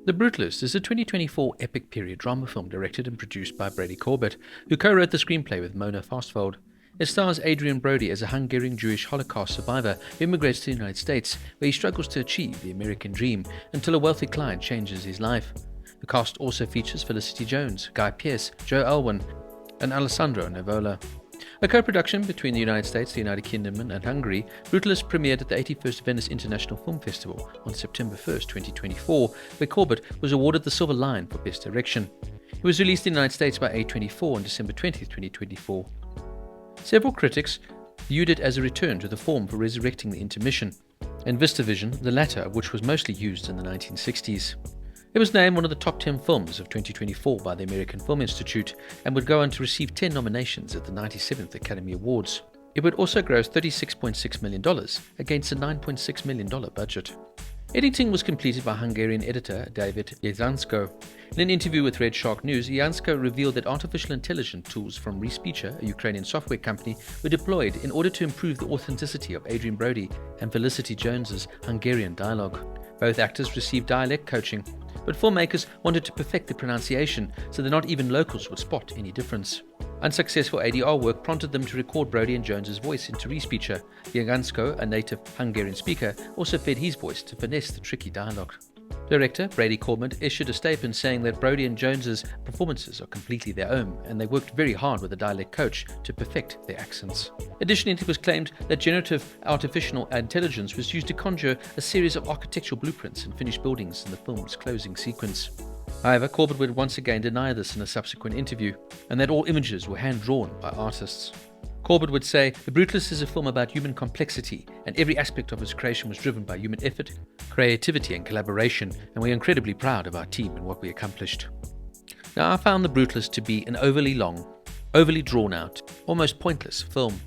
The Brutalist is a 2024 epic period drama film directed and produced by Brady Corbet, who co-wrote the screenplay with Mona Fastvold. It stars Adrien Brody as a Hungarian-Jewish Holocaust survivor who immigrates to the United States, where he struggles to achieve the American dream until a wealthy client changes his life. The cast also features Felicity Jones, Pearce, Alwyn, and Alessandro Nivola. A co-production between the United States, the United Kingdom and Hungary, Brutalist premiered at the 81st Venice International Film Festival on September 1st, 2024, where Corbett was awarded the Silver Lion for Best Direction. It was released in the United States by A24 on December 20th, 2024. Several critics viewed it as a return to the form for resurrecting the intermission, and VistaVision, the latter of which was mostly used in the 1960s. It was named one of the top 10 films of 2024 by the American Film Institute and would go on to receive 10 nominations at the 97th Academy Awards. It would also gross $36.6 million against a $9.6 million budget. Editing was completed by Hungarian editor David Jancko. In an interview with Red Shark News, Jancko revealed that artificial intelligence tools from Respeecher, a Ukrainian software company, were deployed in order to improve the authenticity of Adrien Brody and Felicity Jones's Hungarian dialogue. Both actors received dialect coaching, but filmmakers wanted to perfect the pronunciation so that not even locals would spot any difference. Unsuccessful ADR work prompted them to record Brody and Jones's voice into Respeecher. Jancko, a native Hungarian speaker, also fed his voice to finesse the tricky dialogue. Director Brady Corbet issued a statement saying that Brody and Jones's performances are completely their own, and they worked very hard with a dialect coach to perfect their accents. Additionally, it was claimed that generative artificial intelligence was used to conjure a series of architectural blueprints and finished buildings in the film's closing sequence. However, Corbett would once again deny this in a subsequent interview, and that all images were hand-drawn by artists. Corbett would say, "The Brutalist is a film about human complexity, and every aspect of its creation was driven by human effort, creativity and collaboration, and we're incredibly proud of our team and what we accomplished." Now, I found The Brutalist to be an overly long, overly drawn out, almost pointless film.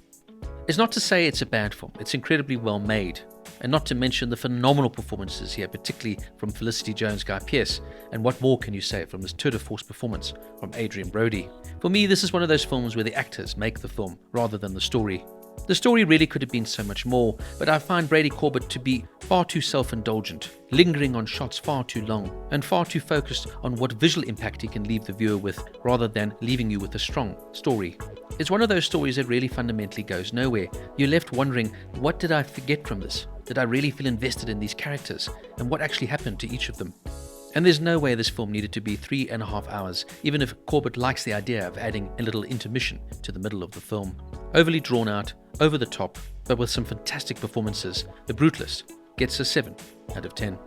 It's not to say it's a bad film, it's incredibly well made, and not to mention the phenomenal performances here, particularly from Felicity Jones, Pearce, and what more can you say from this tour de force performance from Adrien Brody? For me, this is one of those films where the actors make the film rather than the story. The story really could have been so much more, but I find Brady Corbet to be far too self-indulgent, lingering on shots far too long, and far too focused on what visual impact he can leave the viewer with, rather than leaving you with a strong story. It's one of those stories that really fundamentally goes nowhere. You're left wondering, what did I forget from this? Did I really feel invested in these characters? And what actually happened to each of them? And there's no way this film needed to be 3.5 hours, even if Corbett likes the idea of adding a little intermission to the middle of the film. Overly drawn out, over the top, but with some fantastic performances, The Brutalist gets a 7 out of 10.